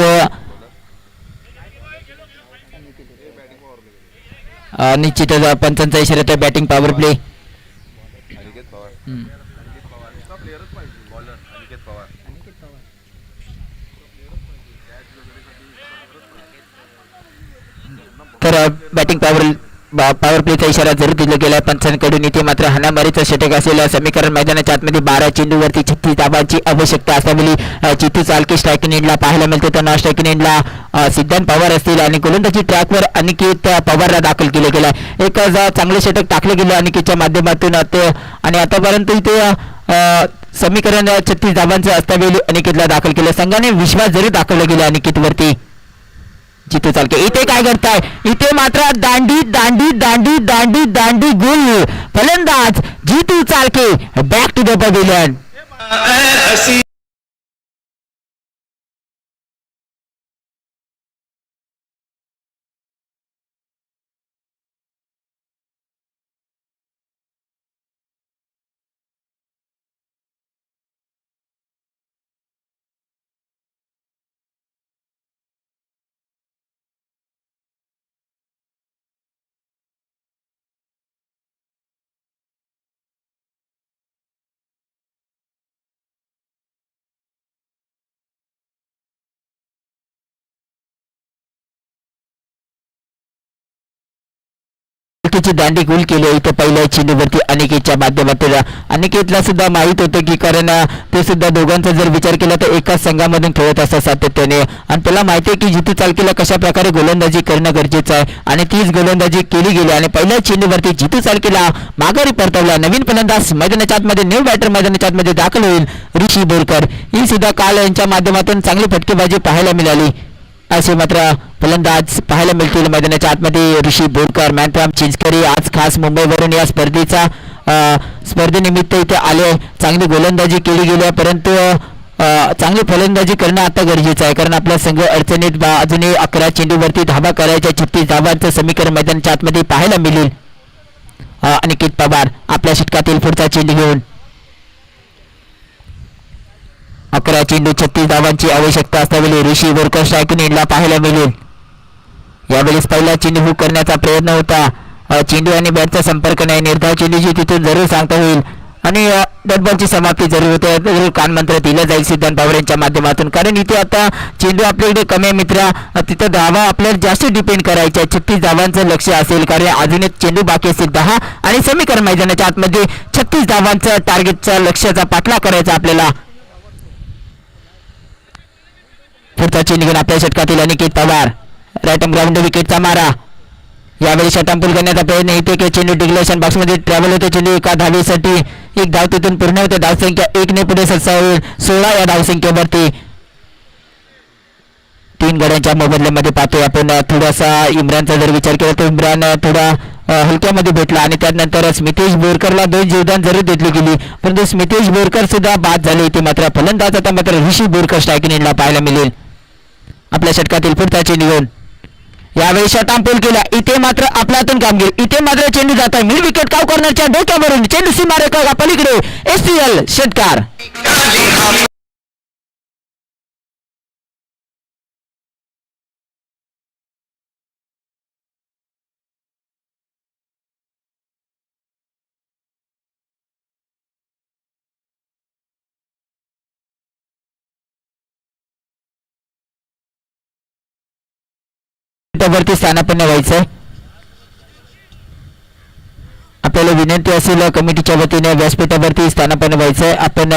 निश्चितच पंचांचा इशारा तर बॅटिंग पॉवर प्ले. तर बॅटिंग पॉवर प्लेचा इशारा जरूर दिला गेला पंचांकडून. इथे मात्र हाणामारीचं षटक असेल. समीकरण मैदानाच्या आतमध्ये 12 चेंडूवरती 36 धावांची आवश्यकता असल्यामुळे चित्तू चालके स्ट्रायकिंग एंडला पाहायला मिळते. तर नॉन स्ट्रायकिंग एंडला सिद्धांत पवार असतील आणि गोलंदाजी ट्रॅकवर अनिकेत पवारला दाखल केले गेला. एक चांगले षटक टाकले गेले अनिकेतच्या माध्यमातून आणि आतापर्यंत इथे समीकरण 36 धावांचं असतावेळी अनिकेतला दाखल केलं. संघाने विश्वास जरी दाखवला गेला अनिकेतवरती. जितू चालके इथे काय करताय, इथे मात्र दांडी दांडी दांडी दांडी दांडी गोल. फलंदाज जितू चालके बॅक टू द पवेलियन. बाकीची दांडी गुल केली आहे. इथं पहिल्या चेंडूवरती अनिकेतच्या माध्यमातून अनिकेतला सुद्धा माहीत होतं की कारण ते सुद्धा दोघांचा जर विचार केला तर एकाच संघामधून खेळत असतात सातत्याने आणि त्याला माहिती आहे की जितू चालकीला कशा प्रकारे गोलंदाजी करणं गरजेचं आहे आणि तीच गोलंदाजी केली गेली आणि पहिल्या चेंडूवरती जितू चालकीला माघारी परतवला. नवीन फलंदाज मैदानाच्या आतमध्ये न्यू बॅटर मैदानाच्या आतमध्ये दाखल होईल ऋषी बोरकर. ही सुद्धा काल यांच्या माध्यमातून चांगली फटकेबाजी पाहायला मिळाली. असे मात्र फलंदाज पाहायला मिळतील मैदानाच्या आतमध्ये. ऋषी बोरकर मॅन फ्रॉम चिंचकरी आज खास मुंबईवरून या स्पर्धेनिमित्त इथे आले. चांगली गोलंदाजी केली गेली परंतु चांगली फलंदाजी करणं आता गरजेचं आहे कारण आपला संघ अडचणीत अजूनही 11 चेंडूवरती धावा करायच्या 36 धावांचं समीकरण मैदानाच्या आतमध्ये पाहायला मिळेल. अनिकेत पवार आपल्या षटकातील पुढचा चेंडू घेऊन 11 चेंडू 36 धावांची आवश्यकता असल्यावेळी ऋषी बोरकर स्ट्रायकिंग एंडला पाहायला मिळेल. यावेळेस पहिला चेंडू हुक करण्याचा प्रयत्न होता. चेंडू आणि बॅटचा संपर्क नाही. निर्धाव चेंडूची तिथून जरूर सांगता होईल आणि डॉटबॉलची समाप्ती जरूर होते. जरूर कानमंत्र दिलं जाईल सिद्धांत पवार यांच्या माध्यमातून कारण इथे आता चेंडू आपल्याकडे कमी आहे मित्रा. तिथं धावा आपल्याला जास्त डिपेंड करायच्या 36 धावांचं लक्ष असेल कारण अजून एक चेंडू बाकी असेल 10 आणि समीकरण मैदानाच्या आतमध्ये 36 धावांचं टार्गेटचा लक्ष्याचा पाठलाग करायचा आपल्याला. पुढचा चेंडू घेऊन आपल्या षटकातील अनिकेत पवार राईट ग्राउंड विकेटचा मारा. यावेळी षटकांपूल करण्याचा प्रयत्न इथे की चेंडू डिग्लेशन बॉक्समध्ये ट्रॅव्हल होते. चेंडू एका धावेसाठी एक धाव तिथून पूर्ण होते. धावसंख्या 1 ने पुढे 16 या धावसंख्येवरती 3 गड्यांच्या मोबदल्यामध्ये पाहतोय आपण. थोडासा इम्रानचा जर विचार केला तर इम्रान थोडा हलक्यामध्ये भेटला आणि त्यानंतर स्मितेश बोरकरला 2 जीवदान जरूर देतली गेली परंतु स्मितेश बोरकर सुद्धा बाद झाले. इथे मात्र फलंदाज आता मात्र ऋषी बोरकर स्ट्रायकिंग एंडला पाहायला मिळेल. आपल्या षटकातील पुढचा चेंडू घेऊन यावेळी षटकांपूल केला. इथे मात्र आपल्या हातून कामगिरी. इथे मात्र चेंडू जात आहे मिड विकेट काव कॉर्नरच्या डोक्यावरून चेंडू सीमारेखा पलीकडे STL षटकार. वरती स्थानापन्न व्हायचं. आपल्याला विनंती असेल कमिटीच्या वतीने व्यासपीठावरती स्थानापन्न व्हायचं. आपण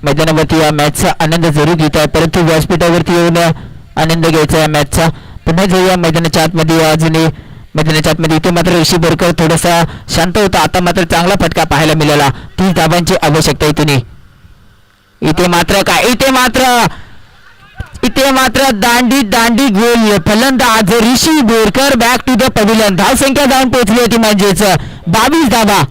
मैदानावरती या मॅचचा आनंद जरूर घेत आहे परंतु व्यासपीठावरती येऊन आनंद घ्यायचा या मॅचचा. पुन्हा जाऊया मैदानाच्या आतमध्ये. अजूनही मैदानाच्या आतमध्ये इथे मात्र ऋषी बोरकर थोडासा शांत होता. आता मात्र चांगला फटका पाहायला मिळाला. 30 धावांची आवश्यकता इथून. इथे मात्र दांडी गोल. फलंदाज Rishi Borkar back to the pavilion. धावसंख्या जाऊन पोहोचली होती म्हणजेच 22 धावा.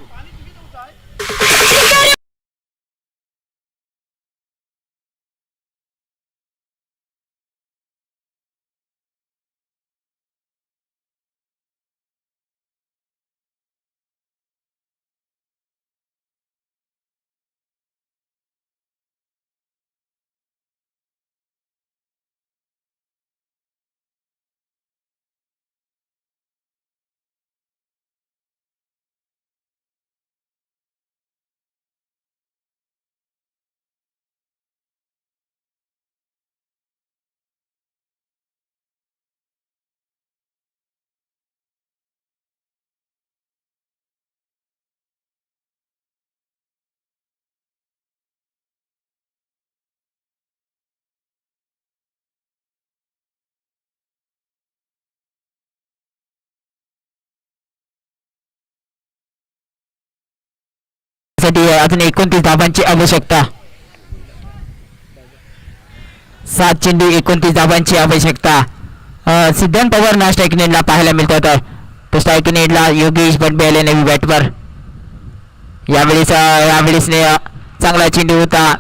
अजून 29 धावांची आवश्यकता. 7 चेंडू 29 धावांची आवश्यकता. सिद्धांत पवार ना स्ट्रायकिंग एंडला पाहायला मिळतात. तो स्ट्रायकिंग एंडला योगेश बडबे आले नवी बॅटवर. यावेळेस चांगला चेंडू होता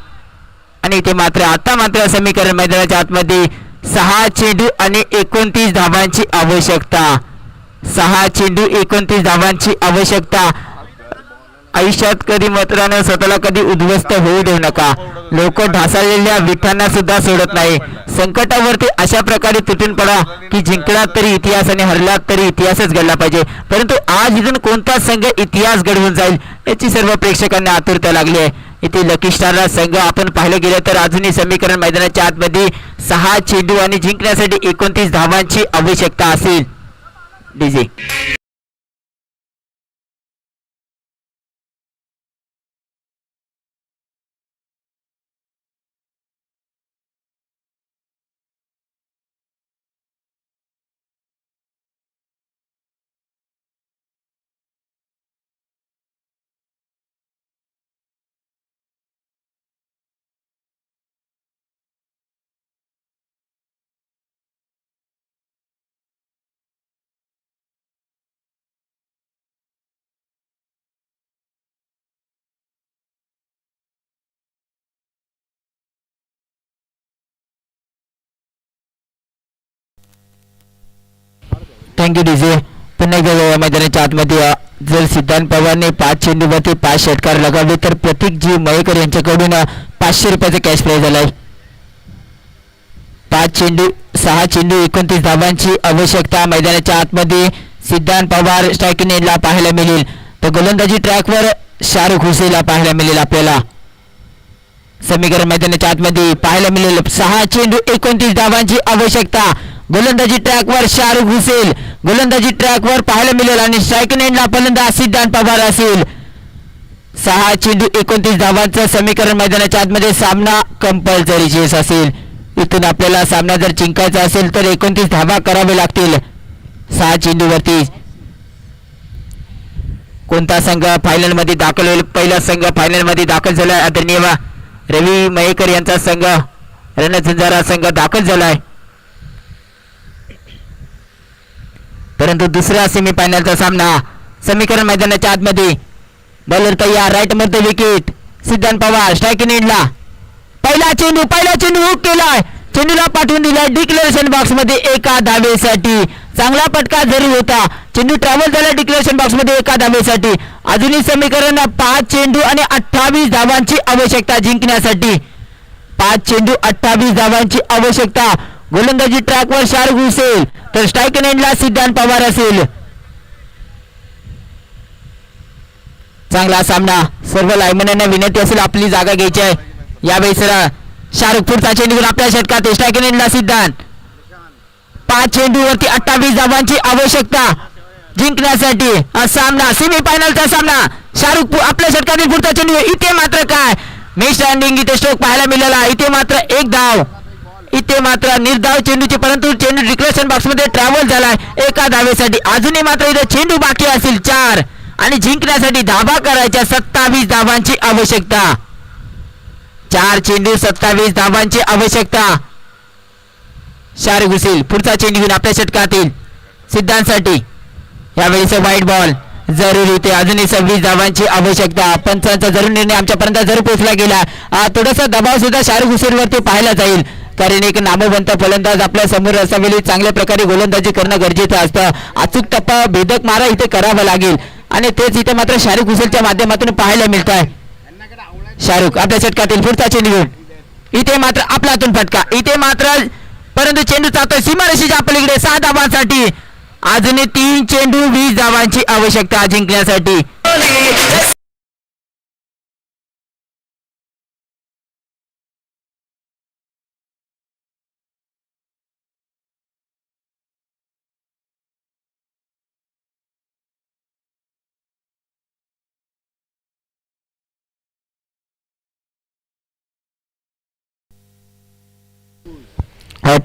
आणि ते मात्र आता मात्र समीकरण मैदानाच्या आतमध्ये 6 चेंडू आणि 29 धावांची आवश्यकता. 6 चेंडू 29 धावांची आवश्यकता. आयुष्यात कधी मित्रांनो स्वतःला कधी उद्ध्वस्त होऊ देऊ नका. लोक ढासळलेल्या विठांना सुद्धा सोडत नाही. संकटावरती अशा प्रकारे तुटून पडा की जिंकलात तरी इतिहास आणि हरलात तरी इतिहासच घडला पाहिजे. परंतु आज इथून कोणता संघ इतिहास घडवून जाईल याची सर्व प्रेक्षकांना आतुरता लागली आहे. इथे लकी स्टारला संघ आपण पाहिलं गेलं तर अजूनही समीकरण मैदानाच्या आतमध्ये 6 चेंडू आणि जिंकण्यासाठी 29 धावांची आवश्यकता असेल. DJ thank you DJ. पुन्हा एकदा या मैदानाच्या आतमध्ये जर सिद्धांत पवारने 5 चेंडूवरती 5 षटकार लगावले तर प्रतीक जी मयेकर यांच्याकडून 500 रुपयाचा कॅश प्राइज झालाय. 6 चेंडू 29 धावांची आवश्यकता. मैदानाच्या आतमध्ये सिद्धांत पवार स्ट्रायकिंग एंडला पाहायला मिळेल तर गोलंदाजी ट्रॅकवर शाहरुख हुसेनला पाहायला मिळेल आपल्याला. समीकरण मैदानाच्या आतमध्ये पाहायला मिळेल 6 चेंडू 29 धावांची आवश्यकता. गोलंदाजी ट्रॅकवर शाहरुख हुसेन गोलंदाजी ट्रॅकवर पाहायला मिळेल आणि स्ट्रायकिंग एंडला फलंदाज सिद्धांत पवार असेल. 6 चेंडू 29 धावांचं समीकरण मैदानाच्या आतमध्ये सामना कंपल्सरी चेस असेल. इथून आपल्याला सामना जर जिंकायचा असेल तर 29 धावा करावे लागतील 6 चेंडूवरती. कोणता संघ फायनल मध्ये दाखल होईल? पहिला संघ फायनल मध्ये दाखल झाला आदरणीय रवी मयेकर यांचा संघ रणझुंजारा संघ दाखल झालाय. परंतु दुसरा सेमीफायनलचा सामना समीकरण मैदानाच्या आतमध्ये बॉलर तयार राईट मध्ये विकेट सिद्धांत पवार स्ट्रायकिंग एंडला पहिला चेंडू हुक केलाय. चेंडूला पाठवून दिलाय डिक्लेरेशन बॉक्स मध्ये एका धावेसाठी. चांगला फटका जरूर होता. चेंडू ट्रॅव्हल झाला डिक्लेरेशन बॉक्स मध्ये एका धावेसाठी. अजूनही समीकरण 5 चेंडू आणि 28 धावांची आवश्यकता जिंकण्यासाठी. 5 चेंडू 28 धावांची आवश्यकता. गोलंदाजी ट्रॅकवर शाहरुख हुसेन तर स्ट्रायकिंग एंडला सिद्धांत पवार असेल. चांगला सामना. सर्व लाईमॅनांना विनंती असेल आपली जागा घ्यायची आहे. यावेळेस शाहरुख पुढचा चेंडू घेऊन आपल्या षटकात स्ट्रायकिंग एंडला सिद्धांत. 5 चेंडूवरती 28 धावांची आवश्यकता जिंकण्यासाठी. हा सामना सेमीफायनलचा सामना. शाहरुख आपल्या षटकातील पुढचा चेंडू. इथे मात्र काय मिस स्टँडिंग इथे स्ट्रोक पाहायला मिळाला. इथे मात्र एक धाव. इथे मात्र निर्धाव चेंडूची परंतु चेंडू डिक्लेरेशन बॉक्स मध्ये ट्रॅव्हल झालाय एका धावेसाठी. अजूनही मात्र इथे चेंडू बाकी असेल 4 आणि जिंकण्यासाठी धावा करायच्या 27 धावांची आवश्यकता. 4 चेंडू 27 धावांची आवश्यकता. शाहरुख हुसेन पुढचा चेंडू घेऊन आपल्या षटकातील सिद्धांतसाठी. यावेळेस व्हाईट बॉल जरुरी होते. अजूनही 26 धावांची आवश्यकता. पंचांचा जरूर निर्णय आमच्यापर्यंत जरूर पोहोचला गेला. थोडासा दबाव सुद्धा शाहरुख हुसेन वरती पाहायला जाईल कारण एक नामवंत फलंदाज आपल्या समोर असावेळी चांगल्या प्रकारे गोलंदाजी करणं गरजेचं असतं. अचूक टप्पा भेदक मारा इथे करावा लागेल आणि तेच इथे मात्र शाहरुख हुसेनच्या माध्यमातून पाहायला मिळत आहे. शाहरुख आपल्या षटकातील पुढचा चेंडू घेऊन इथे मात्र आपला हातून फटका. इथे मात्र परंतु चेंडू चालतोय सीमारेषेच्या पलीकडे 6 धावांसाठी. अजूनही 3 चेंडू 20 धावांची आवश्यकता जिंकण्यासाठी.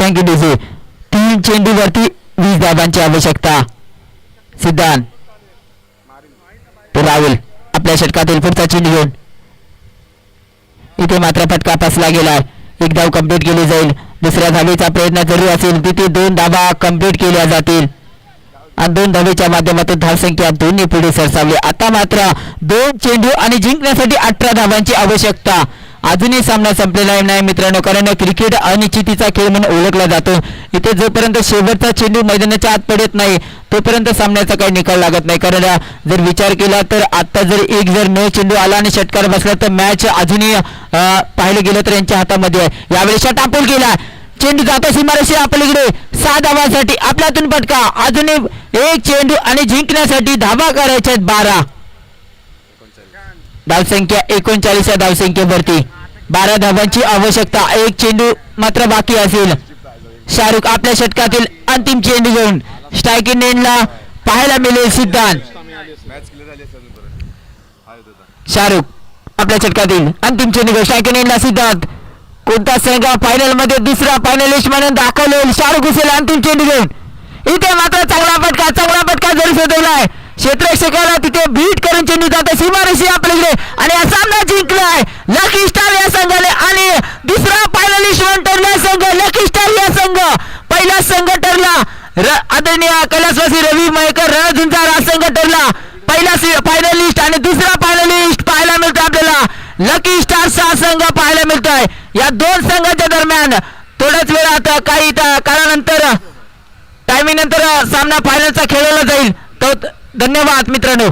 Thank you DJ. 3 चेंडूवरती 20 धावांची आवश्यकता. सिद्धांत तो राहुल आपल्या षटकातील पुढचा चेंडू घेऊन इथे मात्र फटका फसला गेलाय. 1 धाव कंप्लीट केली जाईल. दुसऱ्या धावेचा प्रयत्न जरूर असेल तिथे 2 धावा कंप्लीट केल्या जातील आणि 2 धावेच्या माध्यमातून धावसंख्या 2 पुढे सरसावली. आता मात्र 2 चेंडू आणि जिंकण्यासाठी 18 धावांची आवश्यकता. अजूनही सामना संपलेला नाही मित्रांनो कारण क्रिकेट अनिश्चितीचा खेळ म्हणून ओळखला जातो. इथे जोपर्यंत शेवटचा चेंडू मैदानाच्या आत पडत नाही तोपर्यंत सामन्याचा काही निकाल लागत नाही. कारण जर विचार केला तर आता जर जर 9 चेंडू आला आणि षटकार बसला तर मॅच अजूनही पाहिलं गेलं तर यांच्या हातामध्ये आहे. यावेळी षटकापूल केला. चेंडू जातो सीमारेषे आपल्याकडे 6 धावांसाठी. आपल्यातून फटका. अजूनही 1 चेंडू आणि जिंकण्यासाठी धावा करायच्या 12. धावसंख्या 39 या धावसंख्येवरती 12 धावांची आवश्यकता. 1 चेंडू मात्र बाकी असेल. शाहरुख आपल्या षटकातील अंतिम चेंडू घेऊन स्ट्रायकिंग एंडला पाहायला मिळेल सिद्धांत. शाहरुख आपल्या षटकातील अंतिम चेंडू घेऊन स्ट्रायकिंग एंडला सिद्धांत. कोणता संघ फायनल मध्ये दुसरा फायनलिस्ट म्हणून दाखल होईल? शाहरुख हुसेन अंतिम चेंडू घेऊन इथे मात्र चांगला फटका जरी शोधवलाय. क्षेत्ररक्षकाला तिथे बीट करून चेंडू जातो सीमारेषे आपल्याकडे आणि हा सामना जिंकलाय लकी स्टार या संघाने आणि दुसरा फायनलिस्ट म्हणून ठरला संघ लकी स्टार या संघ. पहिला संघ ठरला आदरणीय कैलासवासी रवी मयेकर रणझुंजार हा संघ ठरला पहिला फायनलिस्ट आणि दुसरा फायनलिस्ट पाहायला मिळतो आपल्याला लकी स्टार हा संघ पाहायला मिळतोय. या 2 संघाच्या दरम्यान थोड्याच वेळात काही काळानंतर टायमिंग सेमीनंतर सामना फायनलचा खेळवला जाईल. तो धन्यवाद मित्रांनो.